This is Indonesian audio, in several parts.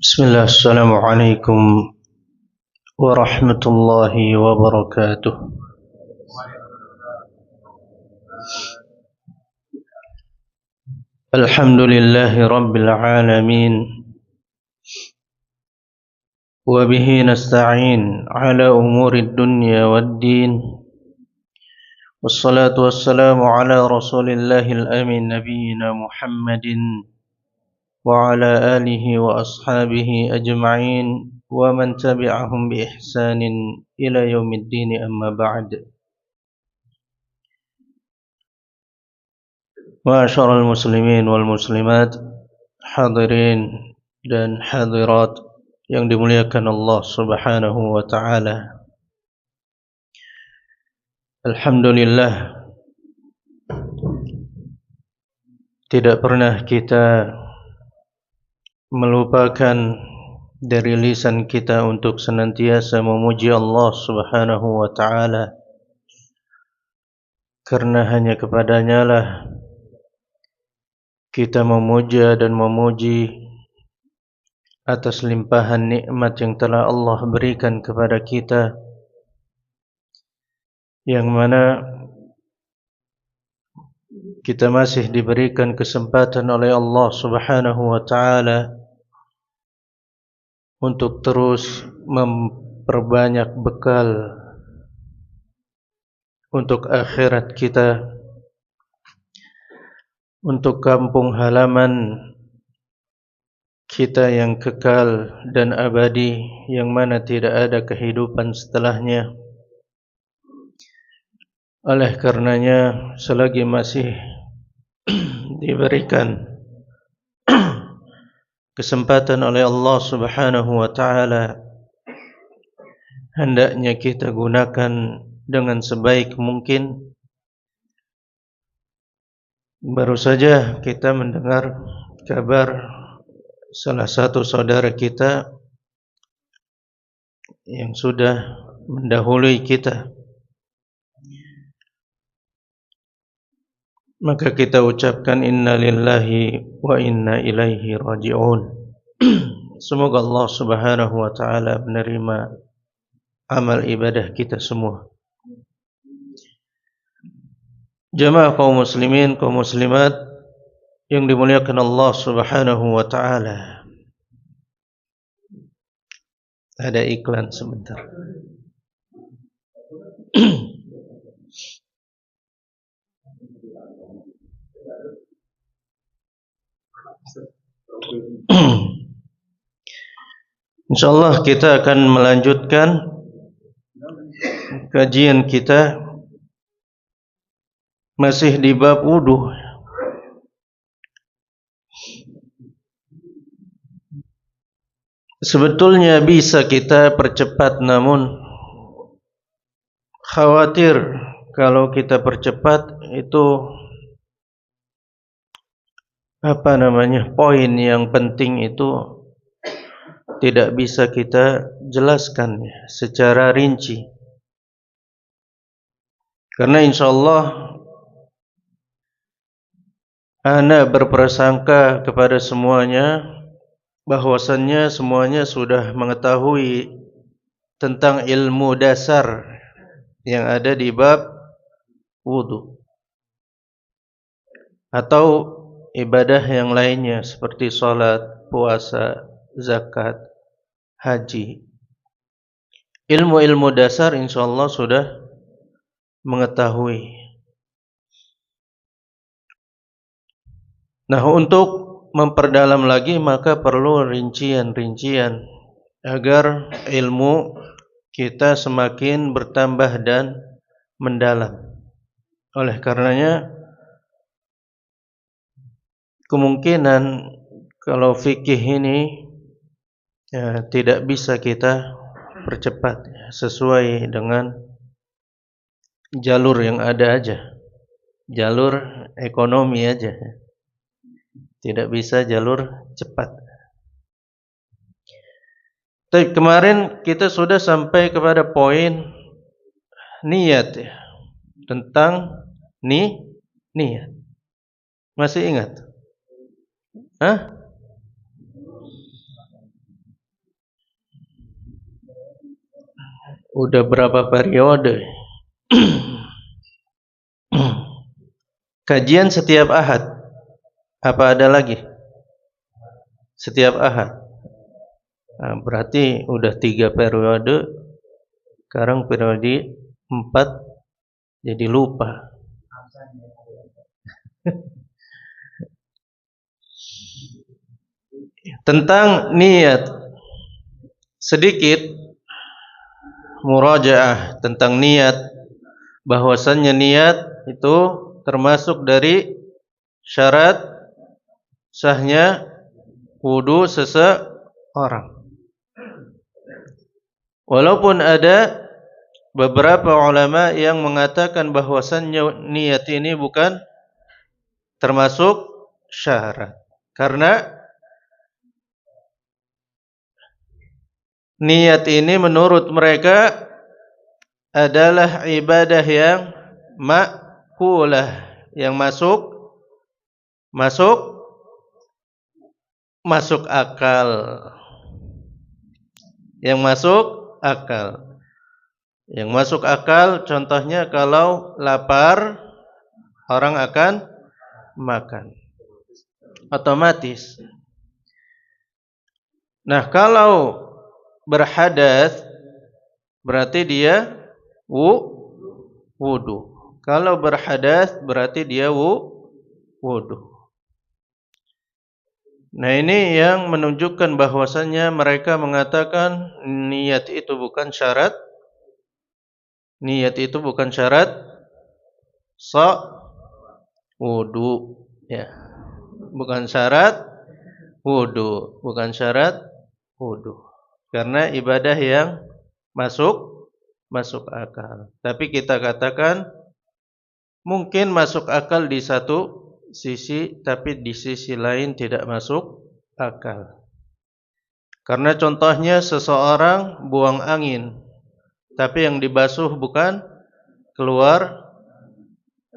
Bismillah, Assalamualaikum warahmatullahi wabarakatuh. Alhamdulillahi rabbil alamin. Wa bihi nasta'in ala umurid dunya waddin. Wassalatu wassalamu ala rasulillahil amin nabiyina Muhammadin wa ala alihi wa ashabihi ajma'in wa man tabi'ahum bi ihsanin ila yaumiddin, amma ba'd. Ma'asyiral muslimin wal muslimat, hadirin dan hadirat yang dimuliakan Allah Subhanahu wa taala. Alhamdulillah, tidak pernah kita melupakan dari lisan kita untuk senantiasa memuji Allah Subhanahu wa taala, karena hanya kepadanya lah kita memuja dan memuji atas limpahan nikmat yang telah Allah berikan kepada kita, yang mana kita masih diberikan kesempatan oleh Allah Subhanahu wa taala untuk terus memperbanyak bekal untuk akhirat kita, untuk kampung halaman kita yang kekal dan abadi, yang mana tidak ada kehidupan setelahnya. Oleh karenanya, selagi masih diberikan kesempatan oleh Allah Subhanahu wa taala, hendaknya kita gunakan dengan sebaik mungkin. Baru saja kita mendengar kabar salah satu saudara kita yang sudah mendahului kita, maka kita ucapkan inna lillahi wa inna ilaihi raji'un. Semoga Allah Subhanahu wa taala menerima amal ibadah kita semua. Jamaah kaum muslimin, kaum muslimat yang dimuliakan Allah Subhanahu wa taala. Ada iklan sebentar. Insyaallah kita akan melanjutkan kajian kita masih di bab wudu. Sebetulnya bisa kita percepat, namun khawatir kalau kita percepat itu poin yang penting itu tidak bisa kita jelaskan secara rinci. Karena insyaallah ana berprasangka kepada semuanya bahwasannya semuanya sudah mengetahui tentang ilmu dasar yang ada di bab wudu atau ibadah yang lainnya seperti salat, puasa, zakat, haji. Ilmu-ilmu dasar insyaallah sudah mengetahui. Nah, untuk memperdalam lagi maka perlu rincian-rincian agar ilmu kita semakin bertambah dan mendalam. Oleh karenanya, kemungkinan kalau fikih ini tidak bisa kita percepat sesuai dengan jalur yang ada aja, jalur ekonomi aja, tidak bisa jalur cepat. Tapi kemarin kita sudah sampai kepada poin niat ya, tentang niat. Masih ingat? Hah? Udah berapa periode? Kajian setiap Ahad. Apa ada lagi? Setiap Ahad. Nah, berarti udah 3 periode. Sekarang periode 4. Jadi lupa. Tentang niat, sedikit murajaah tentang niat, bahwasannya niat itu termasuk dari syarat sahnya wudu seseorang. Walaupun ada beberapa ulama yang mengatakan bahwasannya niat ini bukan termasuk syarat, karena niat ini menurut mereka adalah ibadah yang ma'kulah, yang masuk akal, yang masuk akal. Yang masuk akal contohnya kalau lapar orang akan makan otomatis. Nah, kalau berhadas berarti dia wudu. Kalau berhadas berarti dia wudu. Nah, ini yang menunjukkan bahwasannya mereka mengatakan niat itu bukan syarat. Niat itu bukan syarat wudu, ya. Bukan syarat wudu, bukan syarat wudu. Karena ibadah yang masuk akal. Tapi kita katakan mungkin masuk akal di satu sisi, tapi di sisi lain tidak masuk akal. Karena contohnya seseorang buang angin, tapi yang dibasuh bukan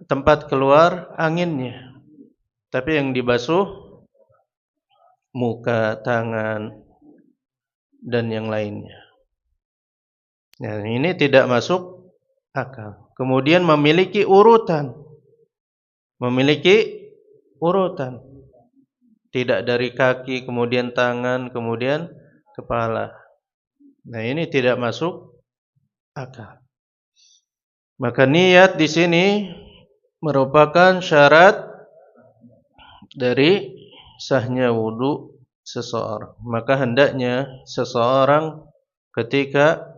tempat keluar anginnya, tapi yang dibasuh muka, tangan, dan yang lainnya. Nah, ini tidak masuk akal. Kemudian memiliki urutan. Tidak dari kaki, kemudian tangan, kemudian kepala. Nah, ini tidak masuk akal. Maka niat di sini merupakan syarat dari sahnya wudu seseorang. Maka hendaknya seseorang ketika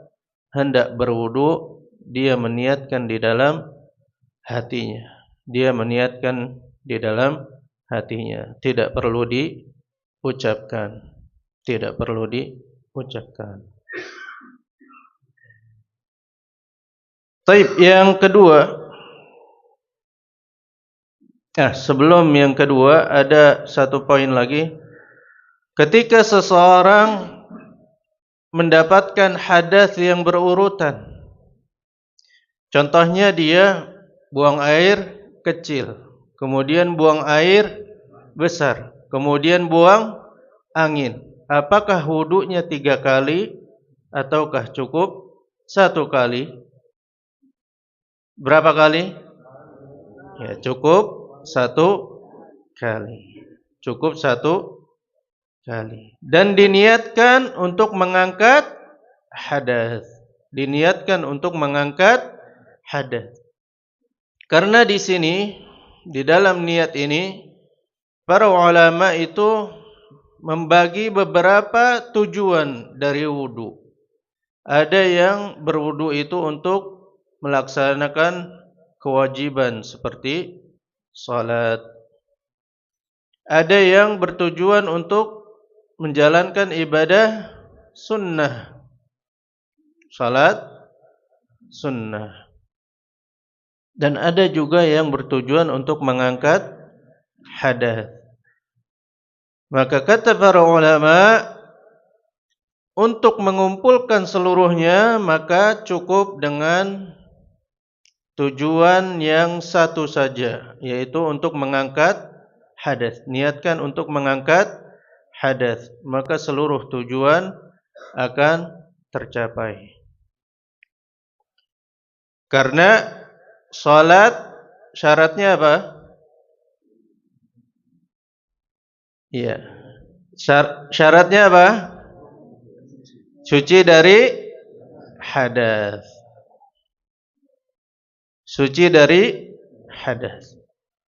hendak berwudu dia meniatkan di dalam hatinya. Tidak perlu diucapkan. Taib, yang kedua. Sebelum yang kedua ada satu poin lagi. Ketika seseorang mendapatkan hadas yang berurutan, contohnya dia buang air kecil, kemudian buang air besar, kemudian buang angin. Apakah wudunya 3 kali ataukah cukup 1 kali? Berapa kali? Ya, cukup 1 kali. Cukup 1 kali. Dan diniatkan untuk mengangkat hadas. Karena di sini, di dalam niat ini, para ulama itu membagi beberapa tujuan dari wudu. Ada yang berwudu itu untuk melaksanakan kewajiban seperti salat. Ada yang bertujuan untuk menjalankan ibadah sunnah, salat sunnah. Dan ada juga yang bertujuan untuk mengangkat hadas. Maka kata para ulama, untuk mengumpulkan seluruhnya maka cukup dengan tujuan yang satu saja, yaitu untuk mengangkat hadas. Niatkan untuk mengangkat hadas, maka seluruh tujuan akan tercapai. Karena salat syaratnya apa? Iya. Syaratnya apa? Suci dari hadas. Suci dari hadas.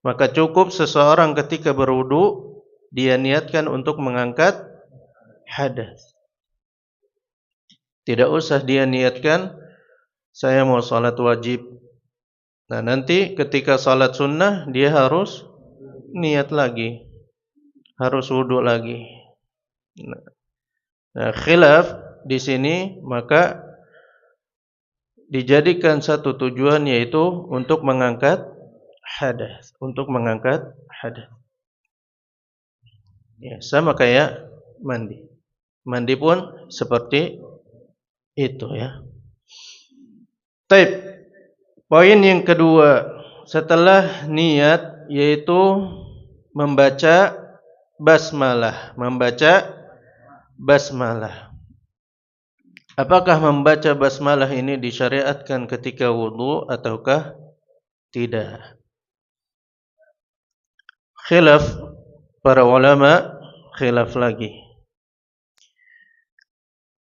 Maka cukup seseorang ketika berwudu dia niatkan untuk mengangkat hadas. Tidak usah dia niatkan saya mau salat wajib. Nah, nanti ketika salat sunnah dia harus niat lagi, harus wudu lagi. Nah, khilaf di sini maka dijadikan satu tujuan yaitu untuk mengangkat hadas, untuk mengangkat hadas. Ya, sama kayak mandi. Mandi pun seperti itu ya. Taib. Poin yang kedua setelah niat yaitu membaca basmalah, Apakah membaca basmalah ini disyariatkan ketika wudu ataukah tidak? Khilaf para ulama, khilaf lagi.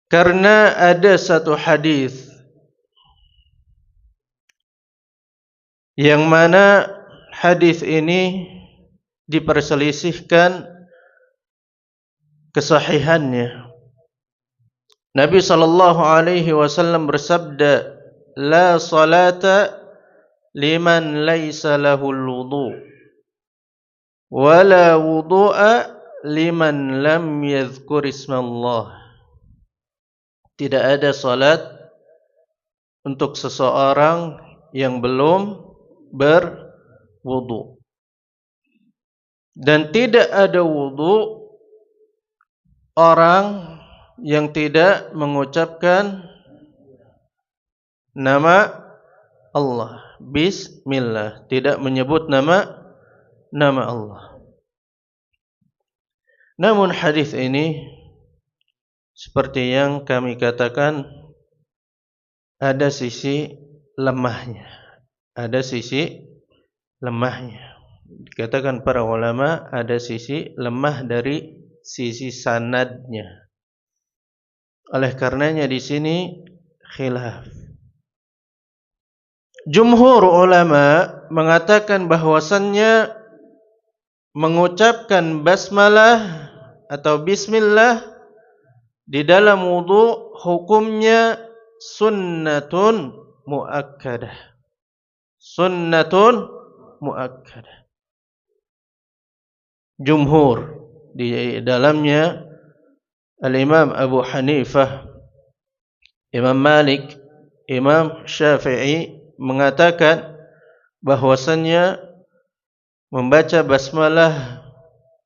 Karena ada satu hadis yang mana hadis ini diperselisihkan kesahihannya. Nabi sallallahu alaihi wasallam bersabda, "La salata liman laisa lahul wudu, wa la wudu'a liman lam yadhkur ismallah." Tidak ada salat untuk seseorang yang belum berwudu. Dan tidak ada wudu orang yang tidak mengucapkan nama Allah, bismillah, tidak menyebut nama Allah. Namun hadis ini seperti yang kami katakan ada sisi lemahnya. Dikatakan para ulama ada sisi lemah dari sisi sanadnya. Oleh karenanya di sini khilaf. Jumhur ulama mengatakan bahwasannya mengucapkan basmalah atau bismillah di dalam wudu hukumnya sunnatun muakkadah. Sunnatun muakkadah. Jumhur di dalamnya Al-Imam Abu Hanifah, Imam Malik, Imam Syafi'i mengatakan bahwasannya membaca basmalah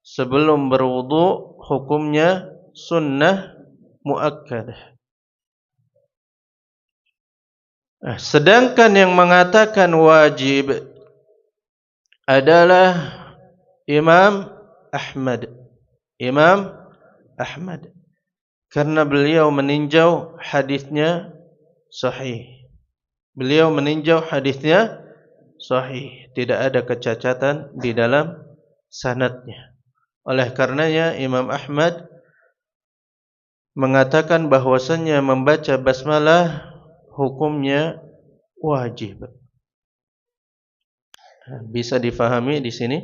sebelum berwudu hukumnya sunnah muakkadah. Sedangkan yang mengatakan wajib adalah Imam Ahmad. Karena beliau meninjau hadisnya sahih. Tidak ada kecacatan di dalam sanadnya. Oleh karenanya Imam Ahmad mengatakan bahwasannya membaca basmalah hukumnya wajib. Bisa difahami di sini?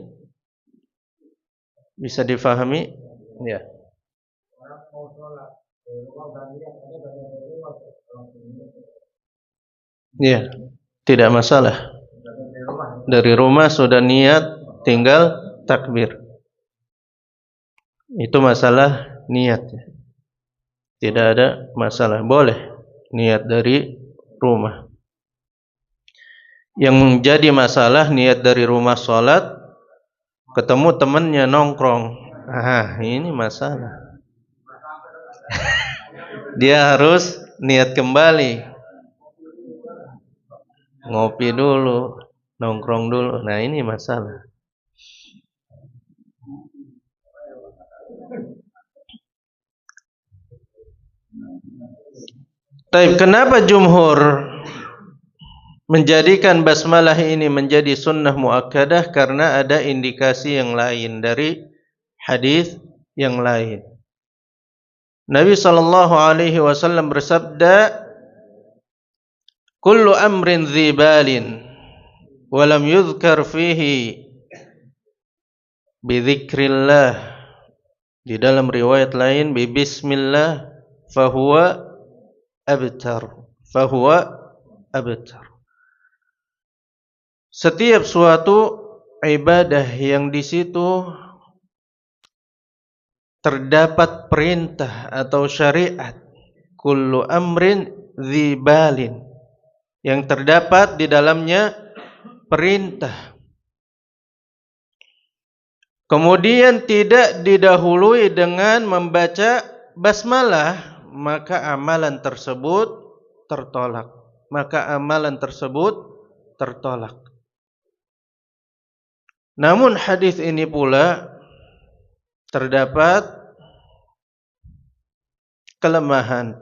Bisa difahami? Ya. Ya, tidak masalah. Dari rumah sudah niat, tinggal takbir. Itu masalah niat. Tidak ada masalah, boleh niat dari rumah. Yang menjadi masalah niat dari rumah sholat, ketemu temannya nongkrong. Ini masalah. Dia harus niat kembali, ngopi dulu, nongkrong dulu. Nah, ini masalah. Tapi kenapa jumhur menjadikan basmalah ini menjadi sunnah muakkadah karena ada indikasi yang lain dari hadis yang lain. Nabi sallallahu alaihi wasallam bersabda, "Kullu amrin dzibalin wa lam yuzkar fihi bi dzikrillah." Di dalam riwayat lain bi bismillah fahuwa abtar. Fahuwa abtar. Setiap suatu ibadah yang di situ terdapat perintah atau syariat, kullu amrin dzibalin, yang terdapat di dalamnya perintah, kemudian tidak didahului dengan membaca basmalah, maka amalan tersebut tertolak. Maka amalan tersebut tertolak. Namun hadis ini pula terdapat kelemahan.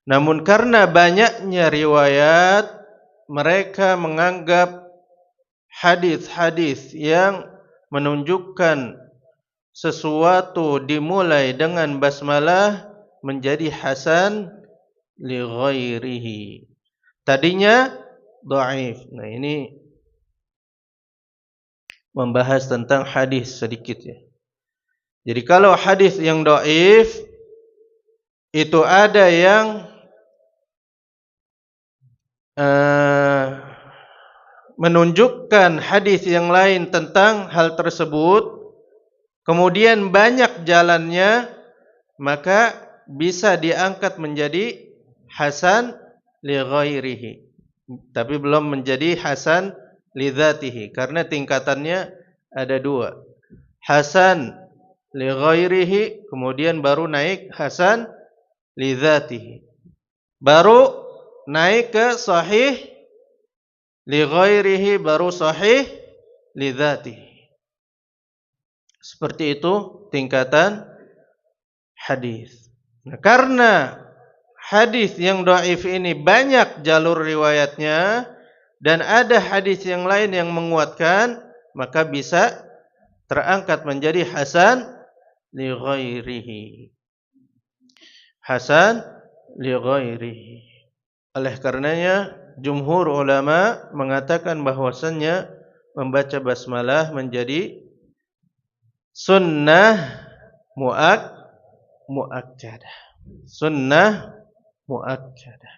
Namun karena banyaknya riwayat, mereka menganggap hadis-hadis yang menunjukkan sesuatu dimulai dengan basmalah menjadi hasan li ghairihi. Tadinya dhaif. Nah, ini membahas tentang hadis sedikit ya. Jadi kalau hadis yang dhaif itu ada yang menunjukkan hadis yang lain tentang hal tersebut, kemudian banyak jalannya, maka bisa diangkat menjadi hasan li ghairihi. Tapi belum menjadi hasan li dzatihi, karena tingkatannya ada dua. Hasan li ghairihi, kemudian baru naik hasan li dzatihi. Baru naik ke sahih li ghairihi, baru sahih li dzatihi. Seperti itu tingkatan hadis. Nah, karena hadis yang dhaif ini banyak jalur riwayatnya dan ada hadis yang lain yang menguatkan, maka bisa terangkat menjadi hasan li ghairihi. Hasan li ghairihi. Oleh karenanya jumhur ulama mengatakan bahwasannya membaca basmalah menjadi sunnah muakkadah. Sunnah muakkadah.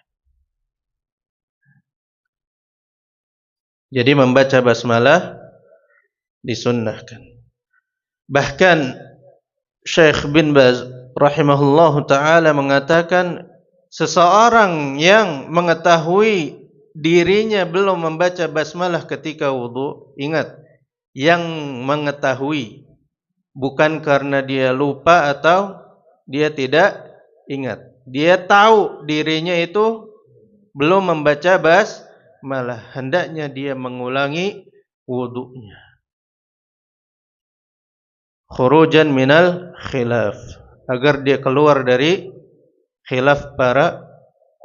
Jadi membaca basmalah disunnahkan. Bahkan Syekh bin Baz rahimahullahu taala mengatakan, seseorang yang mengetahui dirinya belum membaca basmalah ketika wudu, ingat, yang mengetahui, bukan karena dia lupa atau dia tidak ingat. Dia tahu dirinya itu belum membaca basmalah, hendaknya dia mengulangi wudunya. Khurujan minal khilaf, agar dia keluar dari khilaf para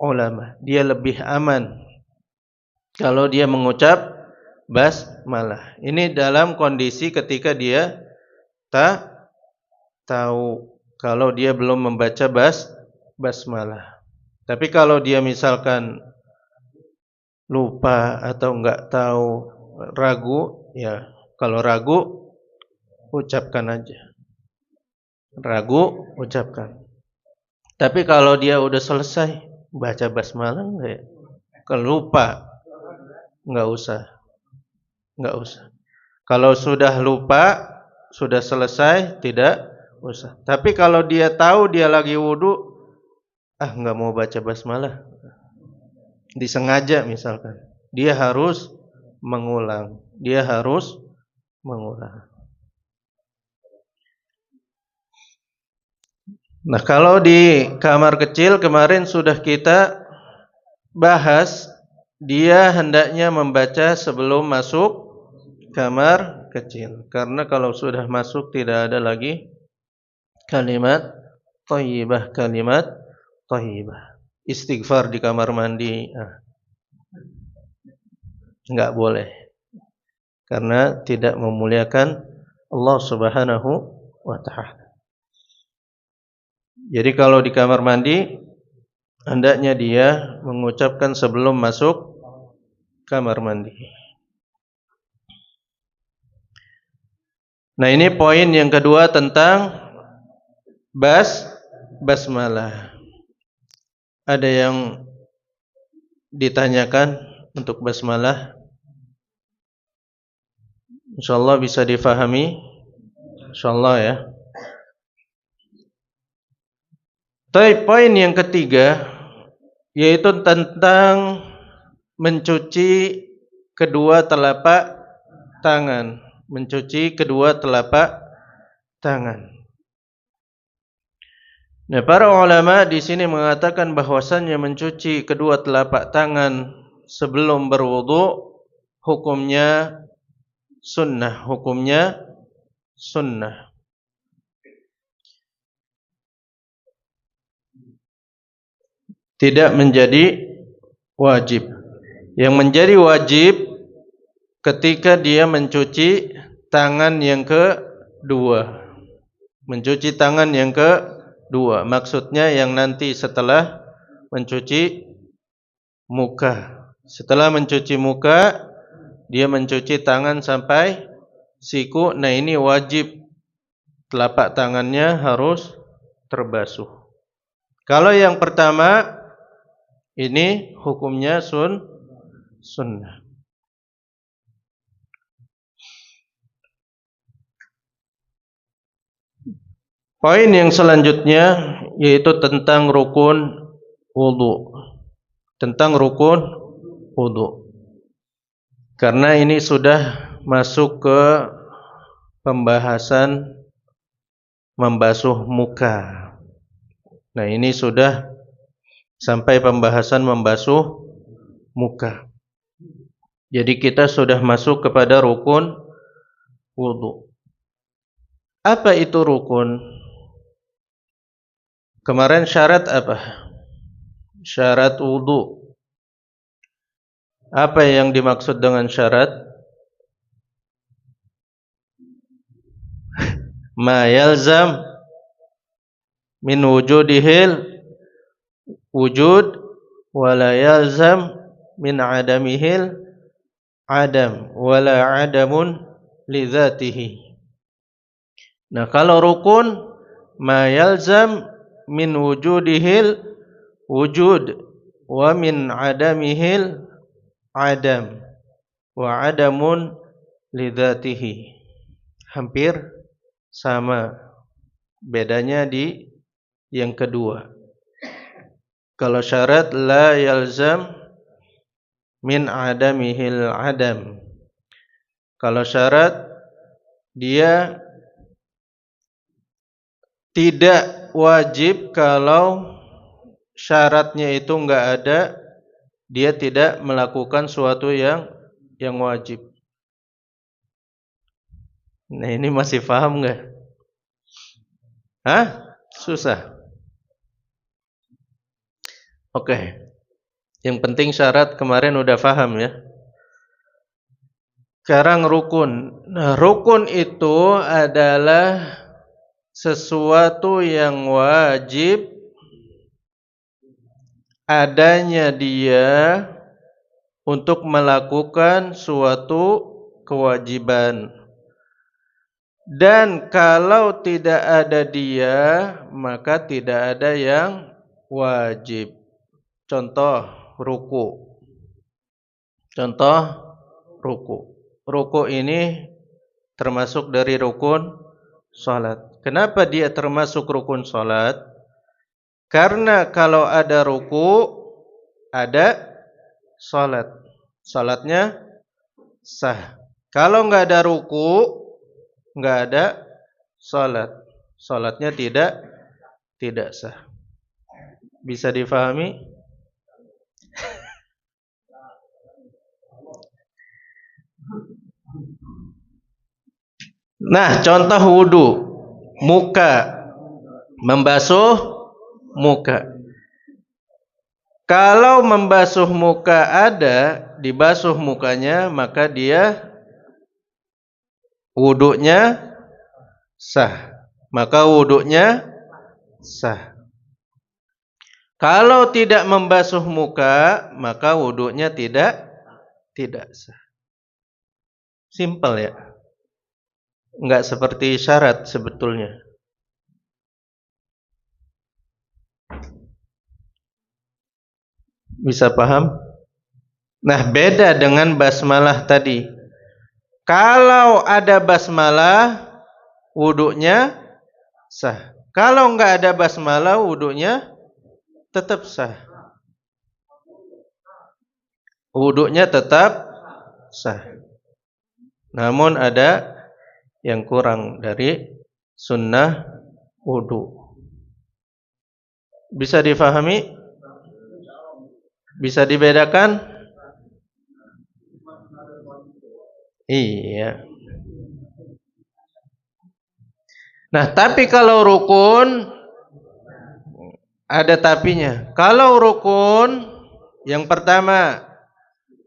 ulama. Dia lebih aman kalau dia mengucap basmalah. Ini dalam kondisi ketika dia tak tahu, kalau dia belum membaca basmalah. Tapi kalau dia misalkan lupa atau enggak tahu, ragu, ya kalau ragu ucapkan aja. Ragu ucapkan. Tapi kalau dia udah selesai baca basmalah enggak ya? Kalau lupa enggak usah. Kalau sudah lupa, sudah selesai, tidak usah. Tapi kalau dia tahu dia lagi wudu, enggak mau baca basmalah, disengaja misalkan, dia harus mengulang. Nah, kalau di kamar kecil kemarin sudah kita bahas, dia hendaknya membaca sebelum masuk kamar kecil. Karena kalau sudah masuk tidak ada lagi kalimat thayyibah. istighfar di kamar mandi. Enggak boleh. Karena tidak memuliakan Allah Subhanahu wa taala. Jadi kalau di kamar mandi hendaknya dia mengucapkan sebelum masuk kamar mandi. Nah, ini poin yang kedua tentang basmalah. Ada yang ditanyakan untuk basmalah? Insyaallah bisa difahami. Insyaallah ya. Poin yang ketiga yaitu tentang mencuci kedua telapak tangan. Mencuci kedua telapak tangan. Nah, para ulama di sini mengatakan bahwasannya mencuci kedua telapak tangan sebelum berwudu hukumnya sunnah, hukumnya sunnah. Tidak menjadi wajib. Yang menjadi wajib ketika dia mencuci tangan yang kedua. Mencuci tangan yang kedua. Maksudnya yang nanti setelah mencuci muka. Setelah mencuci muka, dia mencuci tangan sampai siku. Nah, ini wajib telapak tangannya harus terbasuh. Kalau yang pertama ini hukumnya sunnah. Poin yang selanjutnya yaitu tentang rukun wudu. Tentang rukun wudu. Karena ini sudah masuk ke pembahasan membasuh muka. Nah, ini sudah sampai pembahasan membasuh muka. Jadi kita sudah masuk kepada rukun wudu. Apa itu rukun? Kemarin syarat apa? Syarat wudu. Apa yang dimaksud dengan syarat? Ma yalzam min wujudihil wujud wala yalzam min adamihil adam wala adamun li dzatihi. Nah, kalau rukun ma yalzam min wujudihil wujud wa min adamihil adam wa adamun li dzatihi. Hampir sama. Bedanya di yang kedua. Kalau syarat la yalzam min adamihil adam. Kalau syarat dia tidak wajib, kalau syaratnya itu enggak ada, dia tidak melakukan suatu yang wajib. Nah, ini masih paham enggak? Hah? Susah. Oke. Yang penting syarat kemarin udah paham ya. Sekarang rukun. Nah, rukun itu adalah sesuatu yang wajib adanya dia untuk melakukan suatu kewajiban. Dan kalau tidak ada dia, maka tidak ada yang wajib. Contoh ruku. Contoh ruku. Ruku ini termasuk dari rukun salat. Kenapa dia termasuk rukun salat? Karena kalau ada ruku, ada salat. Salatnya sah. Kalau enggak ada ruku, enggak ada salat. Salatnya tidak sah. Bisa difahami? Nah, contoh wudu. Muka. Membasuh muka. Kalau membasuh muka ada, dibasuh mukanya, maka dia wudunya sah. Maka wudunya sah. Kalau tidak membasuh muka, maka wudunya tidak sah. Simpel ya. Enggak seperti syarat sebetulnya. Bisa paham? Nah, beda dengan basmalah tadi. Kalau ada basmalah, wudunya sah. Kalau enggak ada basmalah, wudunya tetap sah. Wudunya tetap sah. Namun ada yang kurang dari sunnah wudu. Bisa difahami? Bisa dibedakan? Iya. Nah, tapi kalau rukun ada tapinya. Kalau rukun yang pertama,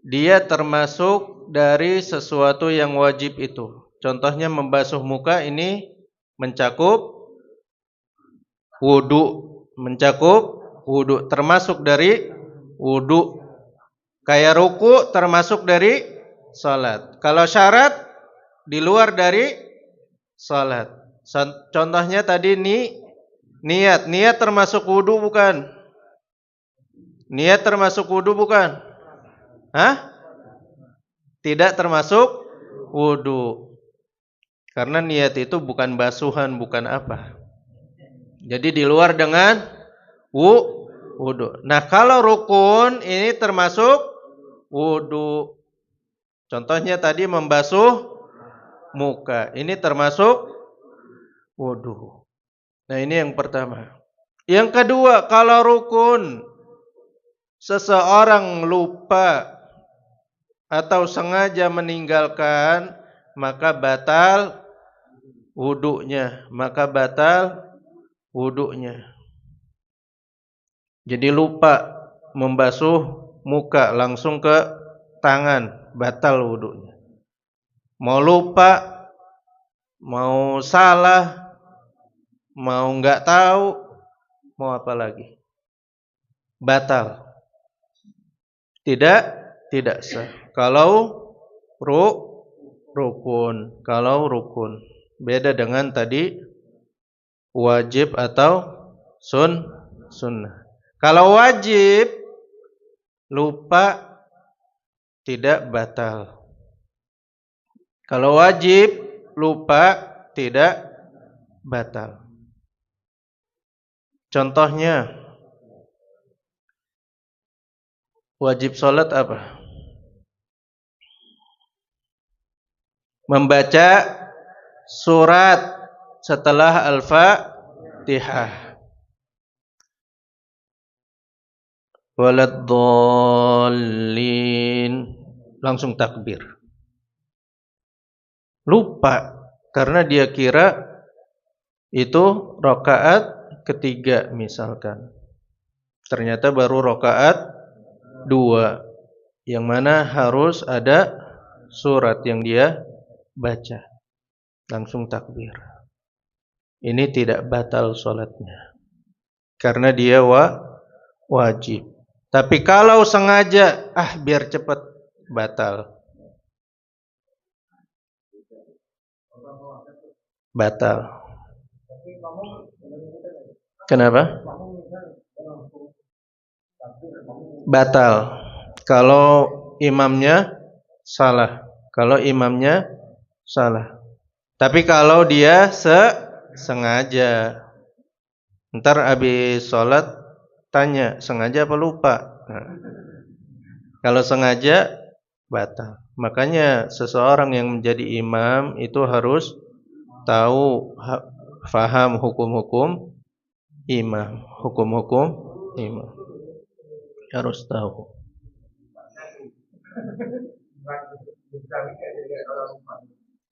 dia termasuk dari sesuatu yang wajib itu. Contohnya membasuh muka ini mencakup wudu, termasuk dari wudu. Kayak ruku termasuk dari salat. Kalau syarat di luar dari salat. Contohnya tadi niat termasuk wudu bukan? Niat termasuk wudu bukan? Hah? Tidak termasuk wudu. Karena niat itu bukan basuhan, bukan apa. Jadi di luar dengan wudu. Nah, kalau rukun ini termasuk wudu. Contohnya tadi membasuh muka. Ini termasuk wudu. Nah, ini yang pertama. Yang kedua, kalau rukun seseorang lupa atau sengaja meninggalkan, maka batal wudunya. Jadi lupa membasuh muka langsung ke tangan, batal wudunya. Mau lupa, mau salah, mau enggak tahu, mau apa lagi? Batal. Tidak sah. Kalau rukun. Beda dengan tadi wajib atau sunnah. Kalau wajib lupa tidak batal. Kalau wajib lupa tidak batal. Contohnya wajib sholat apa? Membaca surat setelah Al-Fatihah. Waladdallin. Langsung takbir. Lupa karena dia kira itu rakaat ketiga misalkan. Ternyata baru rakaat 2. Yang mana harus ada surat yang dia baca. Langsung takbir. Ini tidak batal sholatnya. Karena dia wajib. Tapi kalau sengaja, biar cepat, batal. Kenapa? Batal. Kalau imamnya salah. Tapi kalau dia sengaja, ntar habis sholat tanya, sengaja apa lupa? Nah, kalau sengaja batal. Makanya seseorang yang menjadi imam itu harus tahu, faham hukum-hukum imam. Harus tahu.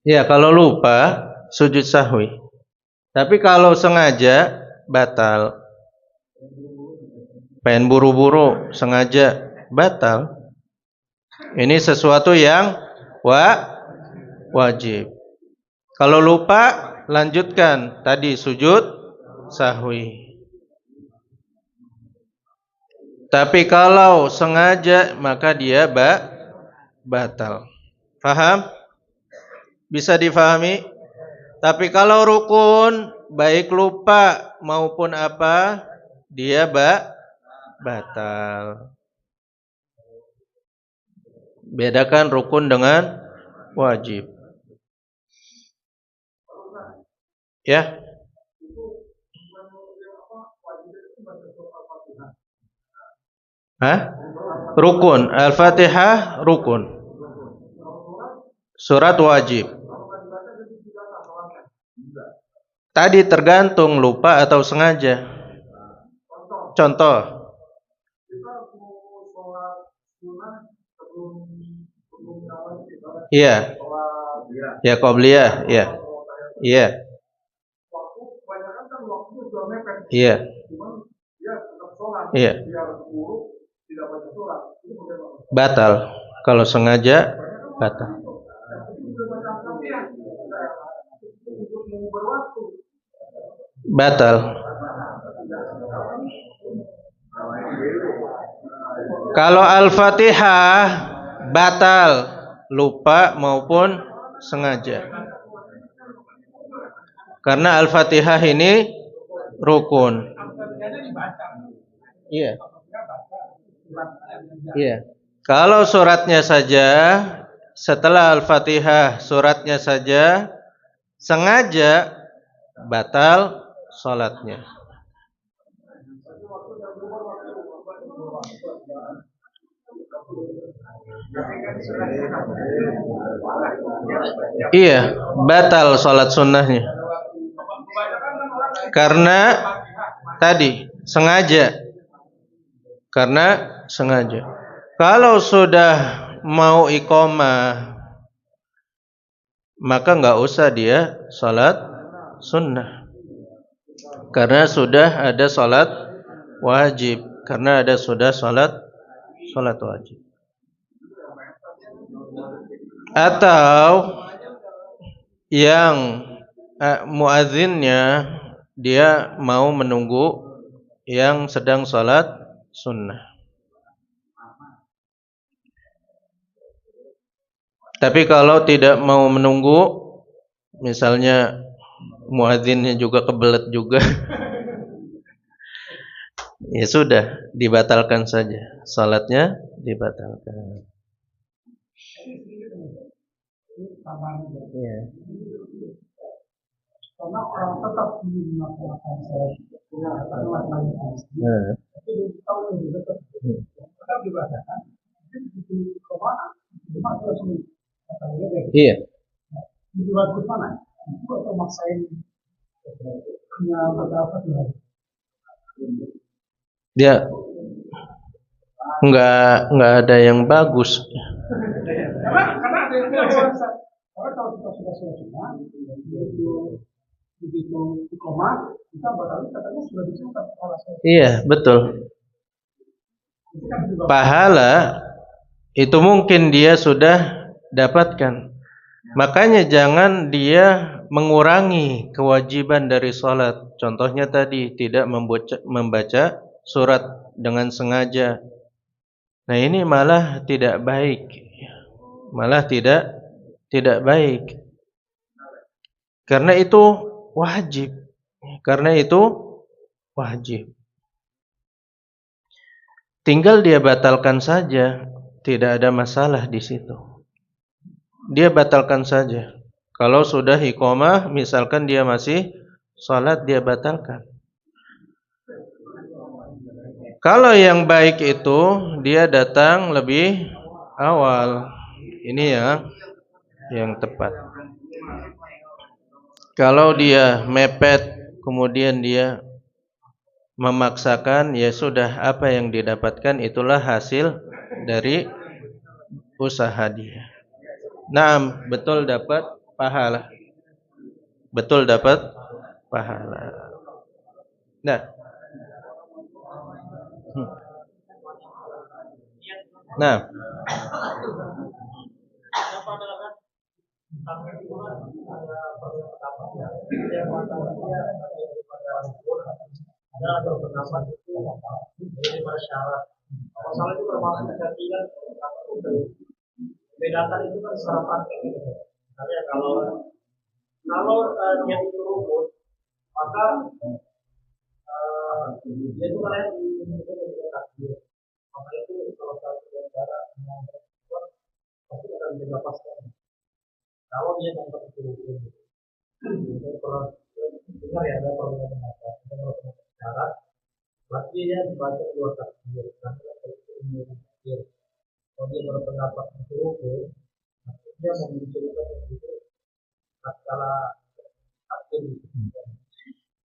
Ya, kalau lupa sujud sahwi. Tapi kalau sengaja batal. pengen buru-buru, sengaja, batal. Ini sesuatu yang wajib. Kalau lupa, lanjutkan tadi sujud sahwi. Tapi kalau sengaja, maka dia batal. Faham? Bisa difahami? Tapi kalau rukun, baik lupa maupun apa, dia batal. Bedakan rukun dengan wajib. Ya. Hah? Rukun. Al-Fatihah rukun. Surat wajib. Tadi tergantung lupa atau sengaja. Contoh. Iya. Ya qobliyah, iya. Iya. Iya. Iya. Batal. Kalau sengaja batal. Batal. Kalau Al-Fatihah batal, lupa maupun sengaja. Karena Al-Fatihah ini rukun. Iya. Iya. Kalau suratnya saja, setelah Al-Fatihah suratnya saja, sengaja batal salatnya. Iya, batal salat sunnahnya. Karena tadi sengaja. Karena sengaja. Kalau sudah mau iqamah, maka nggak usah dia salat sunnah. Karena sudah ada salat wajib. Karena ada sudah salat wajib. Atau yang muadzinnya dia mau menunggu yang sedang salat sunnah. Tapi kalau tidak mau menunggu, misalnya muadzinnya juga kebelet juga, ya sudah, dibatalkan saja. Salatnya dibatalkan. Ya. Karena orang tetap melaksanakan salat iya. Dia nggak ada yang bagus. Kalau kita sudah selesai, begitu iqamah, kita batalkan katanya sudah dicatat pahala. Iya, betul. Pahala itu mungkin dia sudah dapatkan. Makanya jangan dia mengurangi kewajiban dari salat. Contohnya tadi tidak membaca surat dengan sengaja. Nah, ini malah tidak baik. Malah tidak baik. Karena itu wajib. Tinggal dia batalkan saja, tidak ada masalah di situ. Dia batalkan saja. Kalau sudah iqamah, misalkan dia masih salat, dia batalkan. Kalau yang baik itu dia datang lebih awal. Ini yang tepat. Kalau dia mepet, kemudian dia memaksakan, ya sudah, apa yang didapatkan itulah hasil dari usaha dia. Nah, betul dapat pahala. Nah, Nah,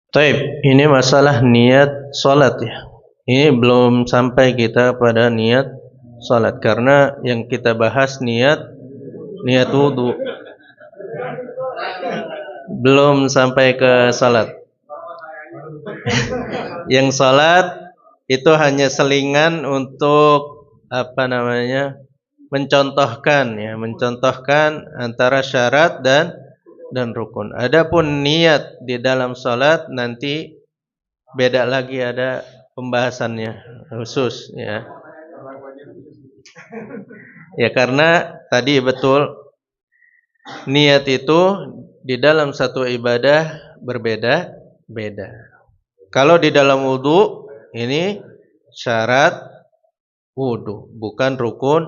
taib, ini masalah niat salat ya. Ini belum sampai kita pada niat salat karena yang kita bahas niat wudu. Belum sampai ke salat. Yang salat itu hanya selingan untuk mencontohkan ya, mencontohkan antara syarat dan rukun. Adapun niat di dalam salat nanti beda lagi, ada pembahasannya khusus ya. Ya karena tadi betul niat itu di dalam satu ibadah berbeda-beda. Kalau di dalam wudu ini syarat wudu, bukan rukun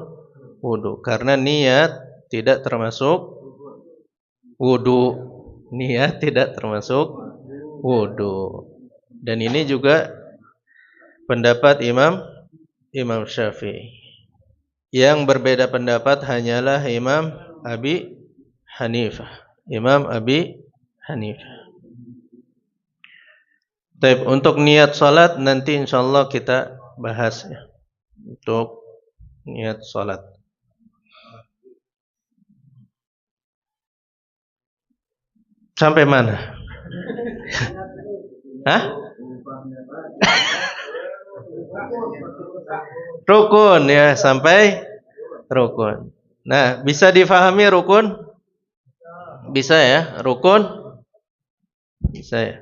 wudu. Karena niat tidak termasuk wudu. Niat tidak termasuk wudu. Dan ini juga pendapat Imam Syafi'i. Yang berbeda pendapat hanyalah Imam Abi Hanifah. Baik, untuk niat salat nanti insyaallah kita bahas ya. Untuk niat salat. Sampai mana? Hah? Rukun ya, sampai rukun. Nah, bisa difahami rukun? Bisa ya, rukun? Bisa ya.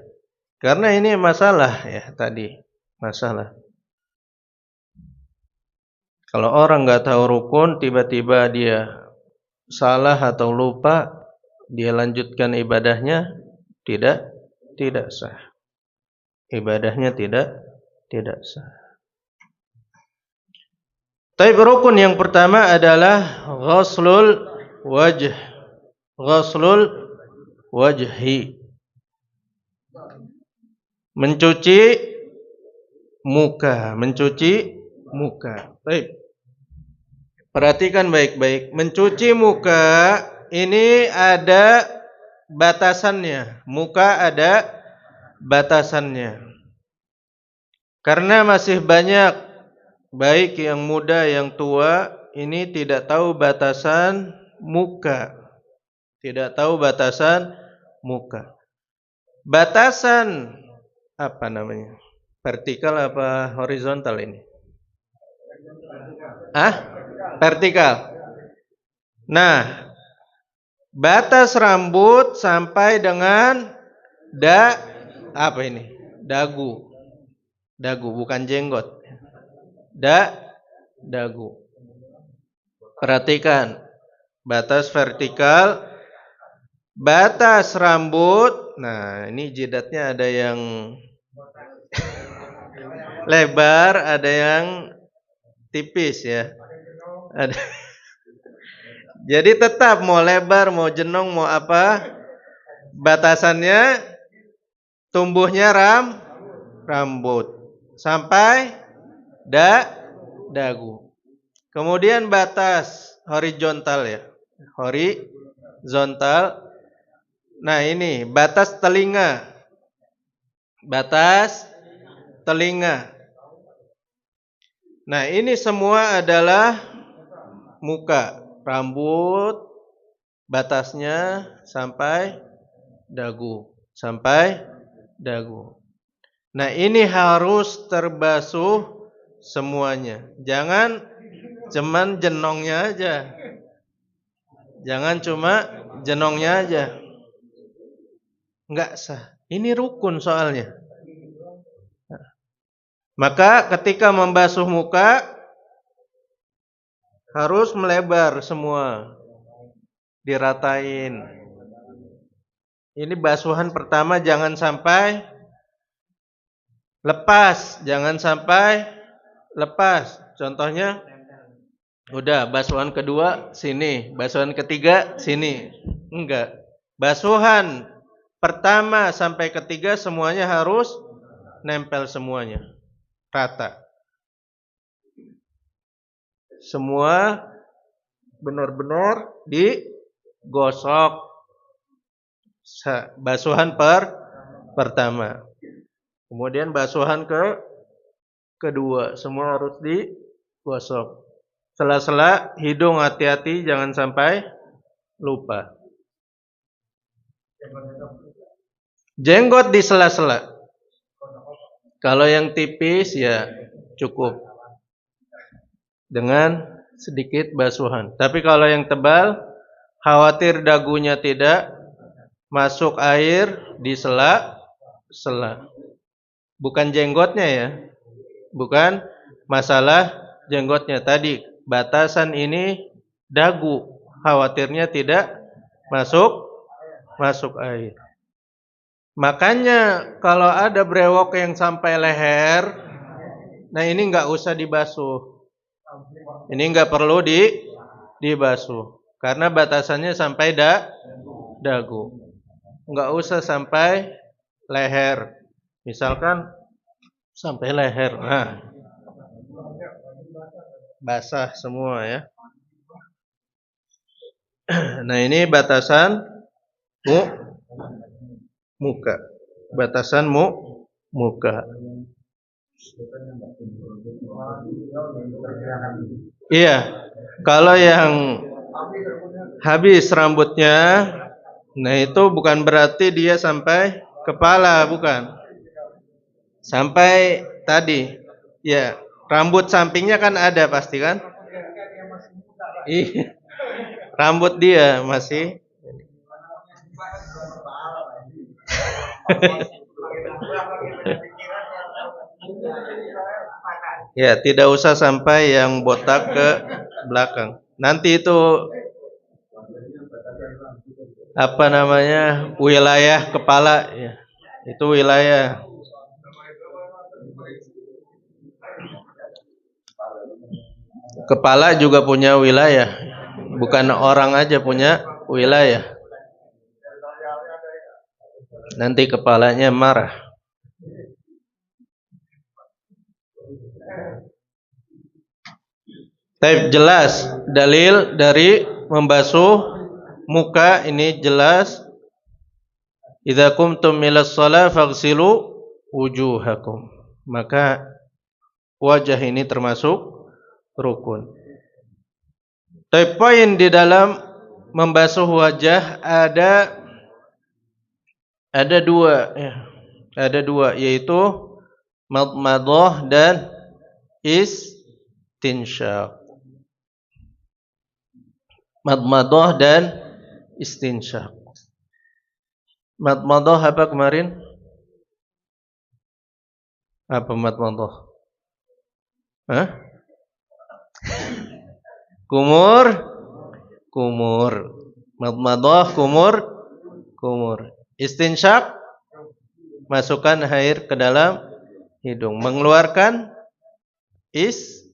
Karena ini masalah ya tadi, masalah. Kalau orang nggak tahu rukun, tiba-tiba dia salah atau lupa, dia lanjutkan ibadahnya tidak sah. Ibadahnya tidak sah. Tapi rukun yang pertama adalah ghuslul wajhi. Mencuci muka. Baik. Perhatikan baik-baik. Mencuci muka ini ada batasannya. Muka ada batasannya. Karena masih banyak baik yang muda yang tua ini tidak tahu batasan muka. Tidak tahu batasan muka. Batasan apa namanya? Vertikal apa horizontal ini? Vertikal. Nah, batas rambut sampai dengan dagu. Dagu bukan jenggot. Dagu. Perhatikan. Batas vertikal, batas rambut. Nah, ini jidatnya ada yang lebar, ada yang tipis ya. Jadi tetap mau lebar, mau jenong, mau apa, batasannya tumbuhnya rambut sampai dagu. Kemudian batas horizontal ya. Horizontal. Nah, ini batas telinga. Nah, ini semua adalah muka, rambut, batasnya sampai dagu. Nah, ini harus terbasuh semuanya. Jangan cuman jenongnya aja. Jangan cuma jenongnya aja. Enggak sah. Ini rukun soalnya. Maka ketika membasuh muka harus melebar semua. Diratain. Ini basuhan pertama jangan sampai lepas. Jangan sampai lepas. Contohnya udah basuhan kedua sini, basuhan ketiga sini. Enggak. Basuhan pertama sampai ketiga semuanya harus nempel semuanya. Rata. Semua benar-benar digosok. Basuhan pertama. Kemudian basuhan kedua. Semua harus digosok. Sela-sela hidung hati-hati jangan sampai lupa. Jenggot di sela-sela. Kalau yang tipis ya cukup dengan sedikit basuhan. Tapi kalau yang tebal, khawatir dagunya tidak masuk air di sela-sela. Bukan jenggotnya ya. Bukan masalah jenggotnya. Tadi batasan ini dagu. Khawatirnya tidak masuk air. Makanya kalau ada brewok yang sampai leher, nah ini nggak usah dibasuh. Ini nggak perlu dibasuh. Karena batasannya sampai dagu. Nggak usah sampai leher. Misalkan sampai leher. Nah, basah semua ya. Nah ini batasan muka. Batasan muka. Iya. Kalau yang habis rambutnya, nah itu bukan berarti dia sampai kepala, bukan. Sampai tadi. Ya, rambut sampingnya kan ada pasti kan? Iya. Rambut dia masih ya, tidak usah sampai yang botak ke belakang. Nanti itu apa namanya? Wilayah kepala ya. Itu wilayah. Kepala juga punya wilayah. Bukan orang aja punya wilayah. Nanti kepalanya marah. Tapi jelas dalil dari membasuh muka ini jelas. Idza qumtum ilas shalah faghsilu wujuhakum. Maka wajah ini termasuk rukun. Tapi poin di dalam membasuh wajah ada dua ya. Ada dua yaitu madmadah dan istinsyaq. Madmadah dan istinsyaq. Madmadah apa kemarin? Apa madmadah? Hah? Kumur. Madmadah kumur. Istinsyaq masukkan air ke dalam hidung, mengeluarkan istinsyaq.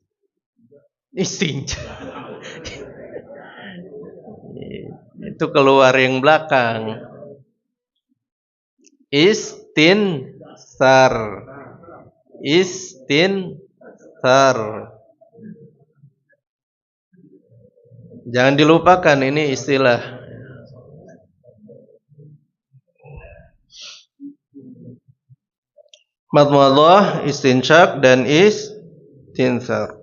Itu keluar yang belakang. Istinsar. Jangan dilupakan ini istilah. Madmadah, istinsyaq dan istinsar.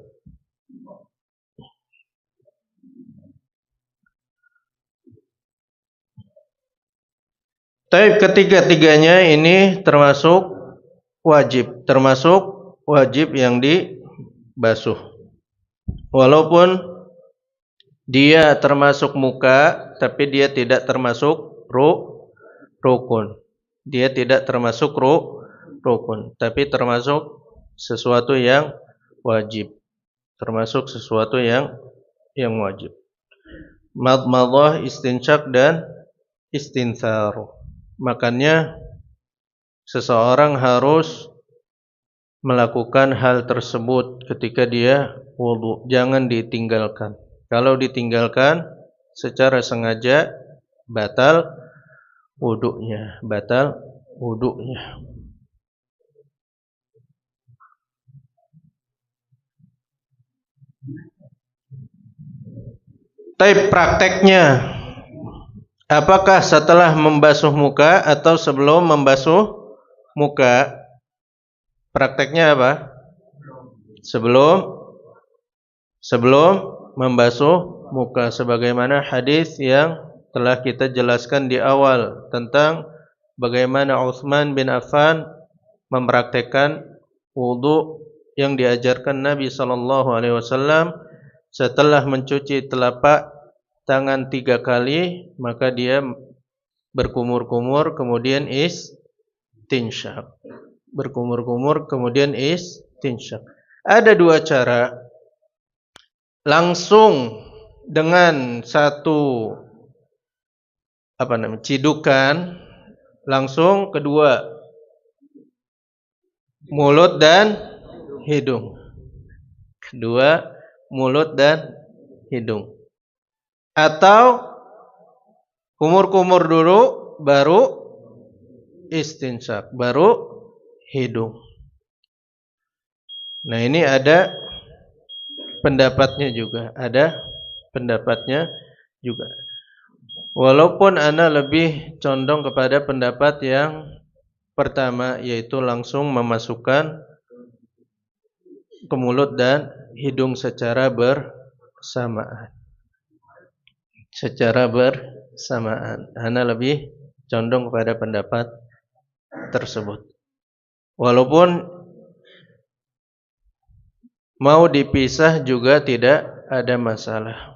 Tapi ketiga-tiganya ini termasuk wajib yang basuh. Walaupun dia termasuk muka, tapi dia tidak termasuk rukun. Dia tidak termasuk rukun, tapi termasuk sesuatu yang wajib. Termasuk sesuatu yang wajib. Madmadah, istinsyak dan istinthar. Makanya seseorang harus melakukan hal tersebut ketika dia wudu, jangan ditinggalkan. Kalau ditinggalkan secara sengaja batal wudunya, batal wudunya. Tapi prakteknya, apakah setelah membasuh muka atau sebelum membasuh muka? Prakteknya apa? Sebelum membasuh muka, sebagaimana hadis yang telah kita jelaskan di awal tentang bagaimana Utsman bin Affan mempraktekkan wudu yang diajarkan Nabi sallallahu alaihi wasallam. Setelah mencuci telapak tangan 3 kali, maka dia berkumur-kumur kemudian istinsyak. Berkumur-kumur kemudian istinsyak. Ada 2 cara. Langsung dengan satu cidukan, langsung, kedua mulut dan hidung. Kedua mulut dan hidung. Atau kumur-kumur dulu baru istinsyak, baru hidung. Nah, ini ada pendapatnya juga, Walaupun ana lebih condong kepada pendapat yang pertama, yaitu langsung memasukkan ke mulut dan hidung secara bersamaan. Ana lebih condong kepada pendapat tersebut. Walaupun mau dipisah juga tidak ada masalah.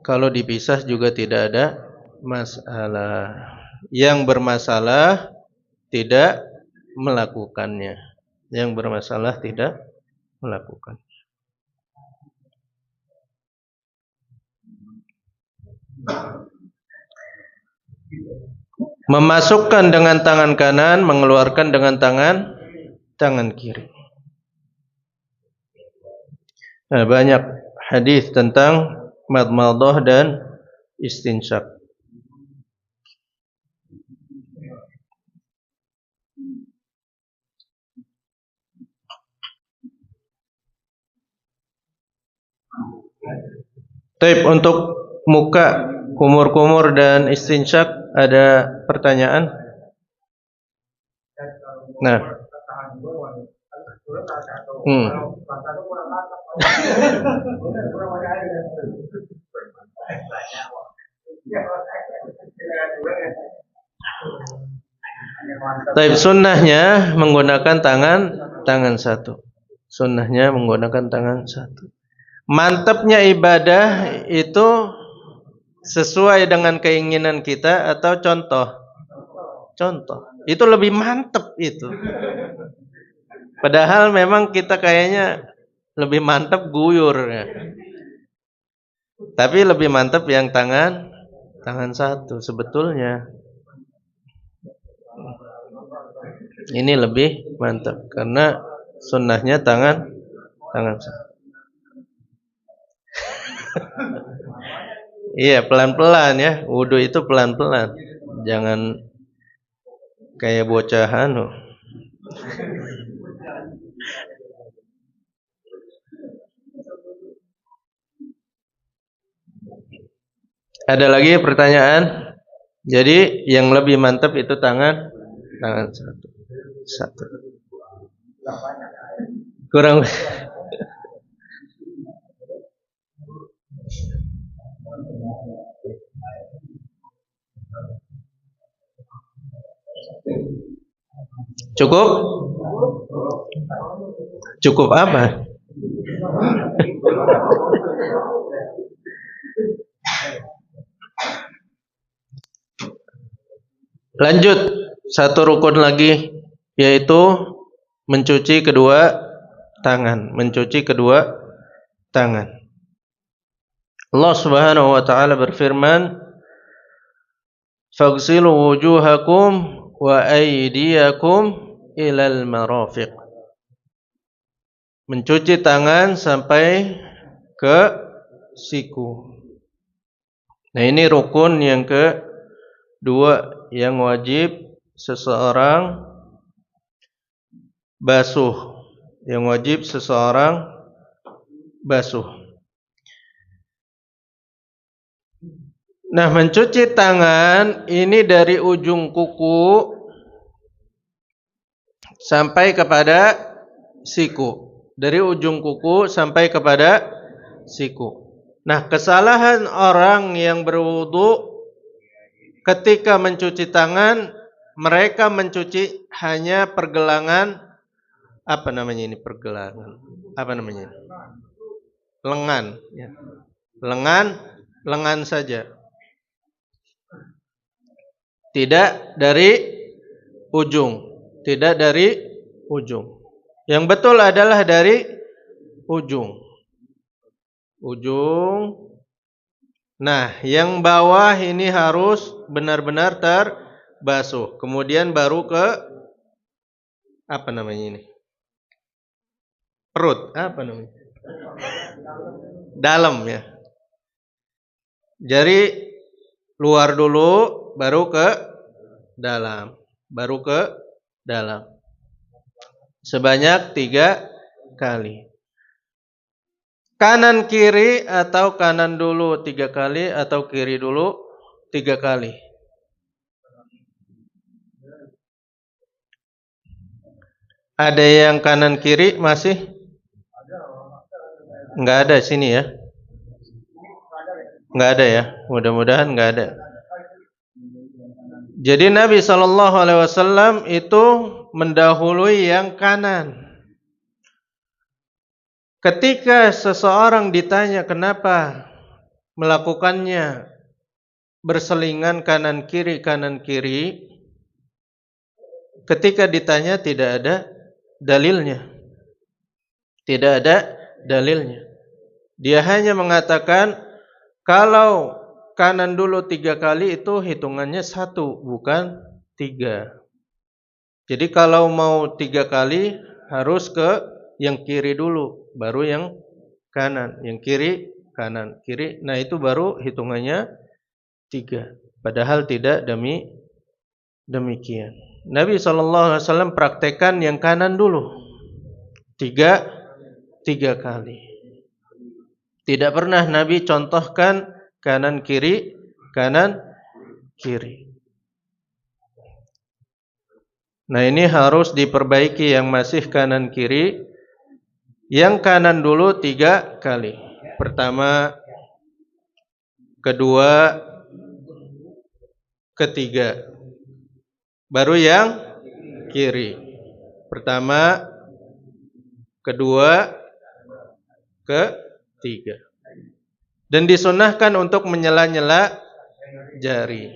Kalau dipisah juga tidak ada masalah. Yang bermasalah tidak melakukannya. Memasukkan dengan tangan kanan, mengeluarkan dengan tangan kiri. Nah, banyak hadis tentang madmadah dan istinsyak. Taib, untuk muka, kumur-kumur dan istinsyak ada pertanyaan? Nah. Taib, sunnahnya menggunakan tangan satu. Mantapnya ibadah itu sesuai dengan keinginan kita atau contoh? Itu lebih mantap itu. Padahal memang kita kayaknya lebih mantap guyur ya. Tapi lebih mantap yang tangan satu sebetulnya. Ini lebih mantap karena sunnahnya tangan satu. Iya, pelan-pelan ya. Wudu itu pelan-pelan. Jangan kayak bocahan. Ada lagi pertanyaan? Jadi yang lebih mantap itu tangan satu. Kurang. Cukup? Cukup apa? Lanjut, satu rukun lagi, yaitu mencuci kedua tangan. Mencuci kedua tangan. Allah Subhanahu wa taala berfirman, "Faghsilu wujuhakum wa aydiyakum ilal marafiq." Mencuci tangan sampai ke siku. Nah, ini rukun yang kedua yang wajib seseorang basuh. Yang wajib seseorang basuh. Nah, mencuci tangan ini dari ujung kuku sampai kepada siku. Dari ujung kuku sampai kepada siku. Nah, kesalahan orang yang berwudu ketika mencuci tangan, mereka mencuci hanya pergelangan, apa namanya ini pergelangan? Apa namanya ini? Lengan, ya. Lengan saja. Tidak dari ujung, tidak dari ujung. Yang betul adalah dari ujung. Nah, yang bawah ini harus benar-benar terbasuh. Kemudian baru ke apa namanya ini? Perut, apa namanya? Dalam, ya. Jadi luar dulu, baru ke dalam. Baru ke dalam. Sebanyak 3 kali. Kanan kiri atau kanan dulu 3 kali atau kiri dulu 3 kali. Ada yang kanan kiri masih? Enggak ada sini ya? Enggak ada ya? Mudah-mudahan enggak ada. Jadi Nabi SAW itu mendahului yang kanan. Ketika seseorang ditanya kenapa melakukannya berselingan kanan kiri, ketika ditanya tidak ada dalilnya. Tidak ada dalilnya. Dia hanya mengatakan kalau kanan dulu 3 kali itu hitungannya 1, bukan 3. Jadi kalau mau 3 kali harus ke yang kiri dulu, baru yang kanan. Yang kiri, kanan, kiri. Nah, itu baru hitungannya 3. Padahal tidak demikian. Nabi SAW praktekkan yang kanan dulu. 3 kali. Tidak pernah Nabi contohkan kanan kiri, kanan kiri. Nah, ini harus diperbaiki yang masih kanan kiri. Yang kanan dulu 3 kali. Pertama, kedua, ketiga. Baru yang kiri. Pertama, kedua, ketiga. Dan disunahkan untuk menyela-nyela jari.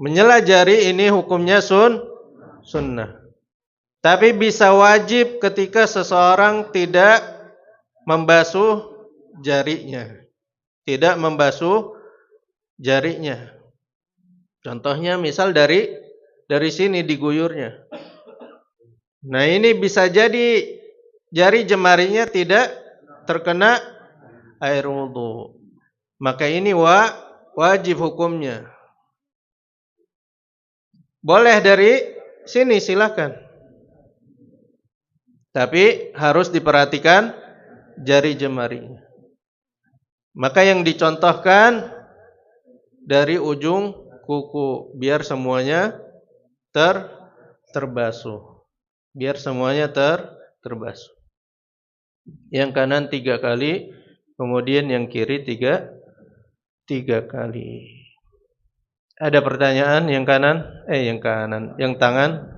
Menyela jari ini hukumnya sunnah. Tapi bisa wajib ketika seseorang tidak membasuh jarinya. Tidak membasuh jarinya. Contohnya misal dari sini diguyurnya. Nah, ini bisa jadi jari jemarinya tidak terkena air wudu. Maka ini wajib hukumnya. Boleh dari sini silakan. Tapi harus diperhatikan jari jemarinya. Maka yang dicontohkan dari ujung kuku biar semuanya terbasuh. Biar semuanya terbasuh. Yang kanan 3 kali, kemudian yang kiri 3 kali. Ada pertanyaan yang kanan? Yang tangan?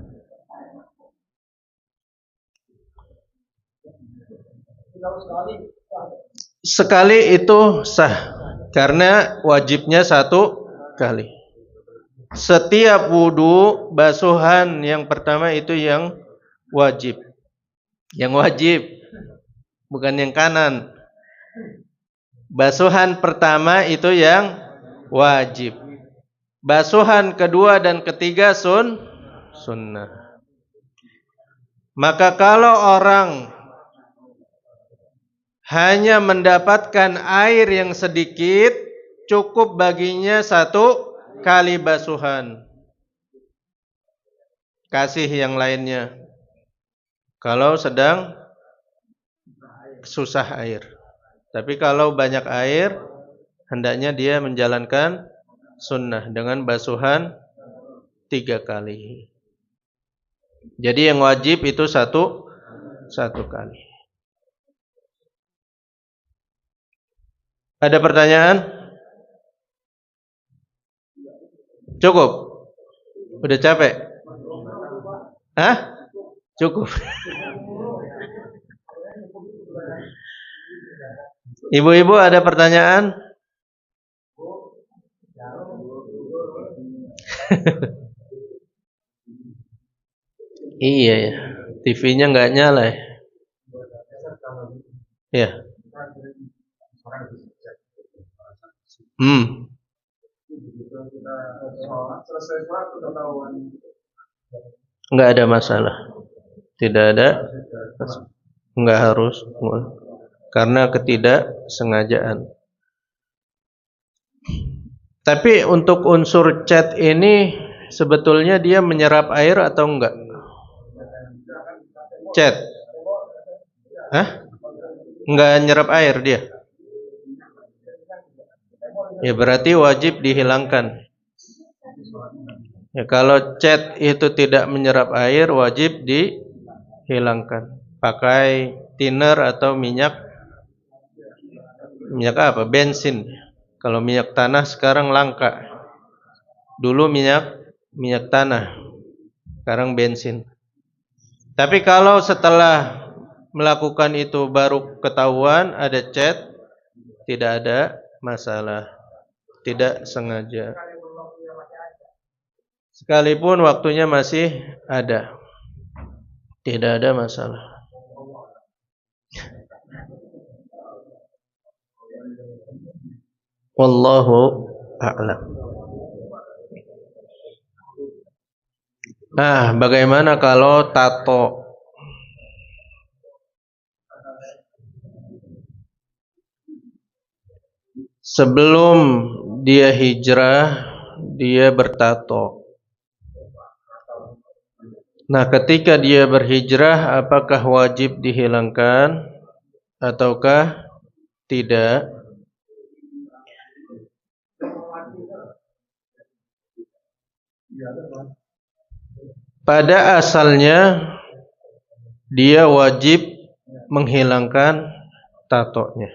Sekali itu sah, karena wajibnya 1 kali. Setiap wudu, basuhan yang pertama itu yang wajib. Yang wajib, bukan yang kanan. Basuhan pertama itu yang wajib. Basuhan kedua dan ketiga sunnah. Maka kalau orang hanya mendapatkan air yang sedikit, cukup baginya 1 kali basuhan. Kasih yang lainnya kalau sedang susah air. Tapi kalau banyak air, hendaknya dia menjalankan sunnah dengan basuhan 3 kali. Jadi yang wajib itu satu kali. Ada pertanyaan? Cukup? Udah capek? Hah? Cukup. Ibu-ibu ada pertanyaan? Iya ya. TV-nya nggak nyala ya. Ya. Nggak ada masalah. Tidak ada. Nggak harus. Karena ketidaksengajaan. Tapi untuk unsur cat ini sebetulnya dia menyerap air atau enggak? Cat. Hah? Enggak nyerap air dia. Ya berarti wajib dihilangkan. Ya kalau cat itu tidak menyerap air, wajib dihilangkan. Pakai thinner atau minyak apa? Bensin. Kalau minyak tanah sekarang langka. Dulu minyak tanah, sekarang bensin. Tapi kalau setelah melakukan itu baru ketahuan ada cat, tidak ada masalah. Tidak sengaja. Sekalipun waktunya masih ada, tidak ada masalah. Wallahu a'lam. Nah, bagaimana kalau tato? Sebelum dia hijrah, dia bertato. Nah, ketika dia berhijrah, apakah wajib dihilangkan ataukah tidak? Pada asalnya dia wajib menghilangkan tatonya.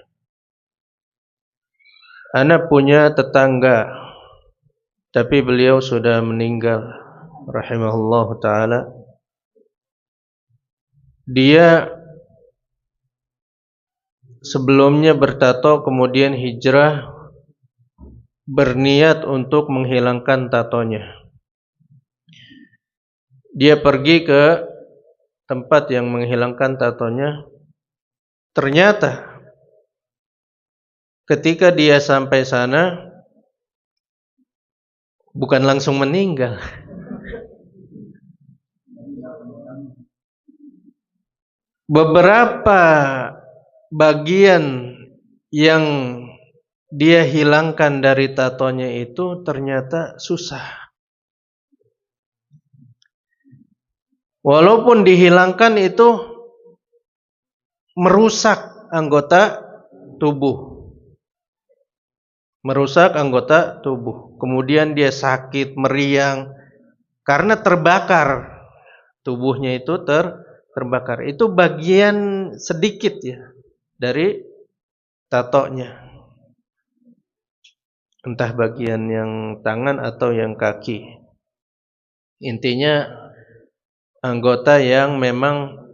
Ana punya tetangga, tapi beliau sudah meninggal, rahimahullah ta'ala. Dia sebelumnya bertato, kemudian hijrah, berniat untuk menghilangkan tatonya. Dia pergi ke tempat yang menghilangkan tatonya. Ternyata ketika dia sampai sana, bukan langsung meninggal. Beberapa bagian yang dia hilangkan dari tatonya itu ternyata susah. Walaupun dihilangkan itu merusak anggota tubuh. Merusak anggota tubuh. Kemudian dia sakit, meriang karena terbakar. Tubuhnya itu terbakar. Itu bagian sedikit ya dari tatonya. Entah bagian yang tangan atau yang kaki. Intinya anggota yang memang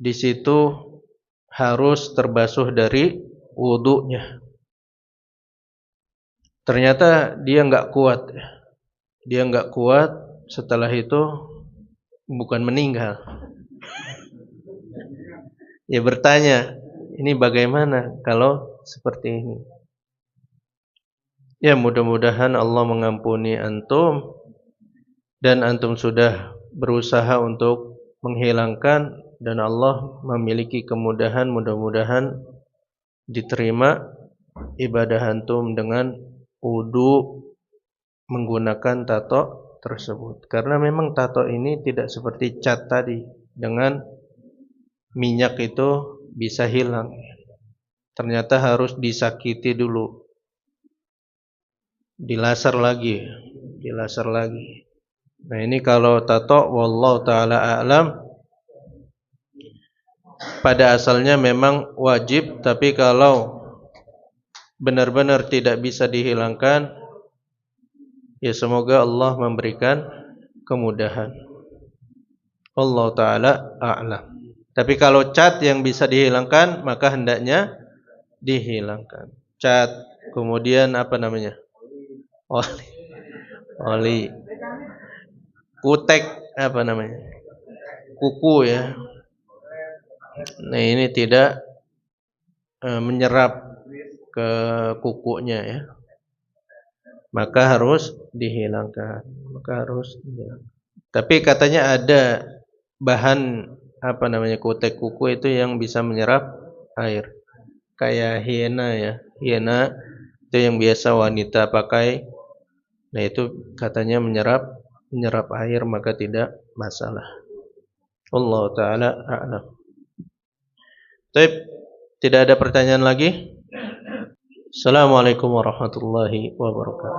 di situ harus terbasuh dari wudunya. Ternyata dia nggak kuat. Dia nggak kuat, setelah itu bukan meninggal. Ya bertanya, ini bagaimana kalau seperti ini? Ya mudah-mudahan Allah mengampuni antum, dan antum sudah berusaha untuk menghilangkan, dan Allah memiliki kemudahan, mudah-mudahan diterima ibadah antum dengan wudu menggunakan tato tersebut. Karena memang tato ini tidak seperti cat tadi, dengan minyak itu bisa hilang. Ternyata harus disakiti dulu, dilaser lagi, dilaser lagi. Nah ini kalau tato, wallahu ta'ala a'lam, pada asalnya memang wajib, tapi kalau benar-benar tidak bisa dihilangkan, ya semoga Allah memberikan kemudahan. Allah ta'ala a'lam. Tapi kalau cat yang bisa dihilangkan, maka hendaknya dihilangkan. Cat, kemudian apa namanya? Oli, oli, kutek, apa namanya? Kuku ya. Nah ini tidak menyerap ke kukunya ya. Maka harus dihilangkan. Tapi katanya ada bahan apa namanya, kutek kuku itu yang bisa menyerap air. Kayak hiena ya. Hiena itu yang biasa wanita pakai. Nah itu katanya menyerap air, maka tidak masalah. Allah ta'ala a'lam. Baik, tidak ada pertanyaan lagi? Assalamualaikum warahmatullahi wabarakatuh.